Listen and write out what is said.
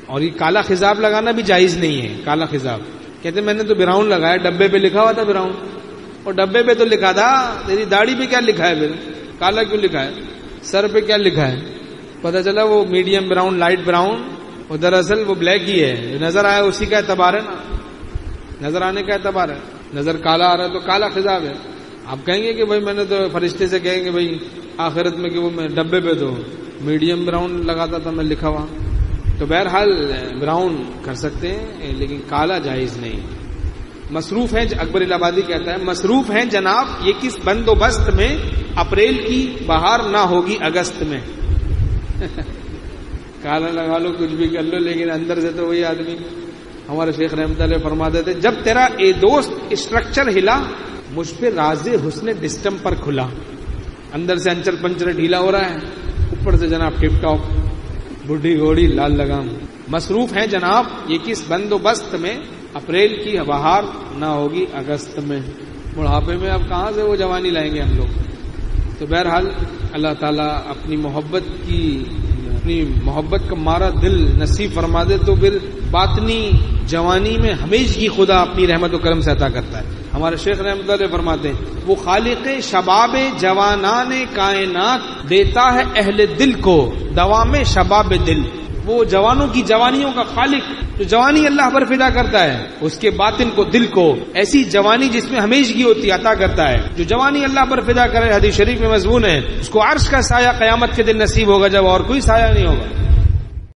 اور یہ کالا خضاب لگانا بھی جائز نہیں ہے. کالا خضاب کہتے میں نے تو براؤن لگایا, ڈبے پہ لکھا ہوا تھا براؤن, اور ڈبے پہ تو لکھا تھا, تیری داڑھی پہ کیا لکھا ہے, پھر کالا کیوں لکھا ہے, سر پہ کیا لکھا ہے؟ پتہ چلا وہ میڈیم براؤن, لائٹ براؤن, اور دراصل وہ بلیک ہی ہے. نظر آیا اسی کا اعتبار ہے نا, نظر آنے کا اعتبار ہے. نظر کالا آ رہا ہے تو کالا خضاب ہے. آپ کہیں گے کہ بھائی میں نے تو فرشتے سے کہیں گے بھائی آخرت میں کہ وہ میں ڈبے پہ تو میڈیم براؤن لگاتا تھا میں لکھا ہوا. تو بہرحال براؤن کر سکتے ہیں لیکن کالا جائز نہیں. مصروف ہیں, اکبر الہ آبادی کہتا ہے مصروف ہیں جناب یہ کس بندوبست میں, اپریل کی بہار نہ ہوگی اگست میں. کالا لگا لو کچھ بھی کر لو لیکن اندر سے تو وہی آدمی. ہمارے شیخ رحمۃ اللہ فرماتے تھے جب تیرا اے دوست اسٹرکچر ہلا مجھ پہ راز حسن ڈسٹم پر کھلا. اندر سے انچر پنچر ڈھیلا ہو رہا ہے, اوپر سے جناب ٹپ ٹاپ, بڈھی گھوڑی لال لگام. مصروف ہیں جناب یہ کس بندوبست میں, اپریل کی بہار نہ ہوگی اگست میں. بڑھاپے میں اب کہاں سے وہ جوانی لائیں گے ہم لوگ. تو بہرحال اللہ تعالیٰ اپنی محبت کا مارا دل نصیب فرما دے تو پھر باطنی جوانی میں ہمیشگی خدا اپنی رحمت و کرم سے عطا کرتا ہے. ہمارے شیخ رحمۃ اللہ فرماتے ہیں وہ خالق شباب جوانان کائنات دیتا ہے اہل دل کو دوام شباب دل. وہ جوانوں کی جوانیوں کا خالق جو جوانی اللہ پر فدا کرتا ہے اس کے باطن کو, دل کو ایسی جوانی جس میں ہمیشگی ہوتی عطا کرتا ہے. جو جوانی اللہ پر فدا کرے حدیث شریف میں مضمون ہے اس کو عرش کا سایہ قیامت کے دن نصیب ہوگا جب اور کوئی سایہ نہیں ہوگا.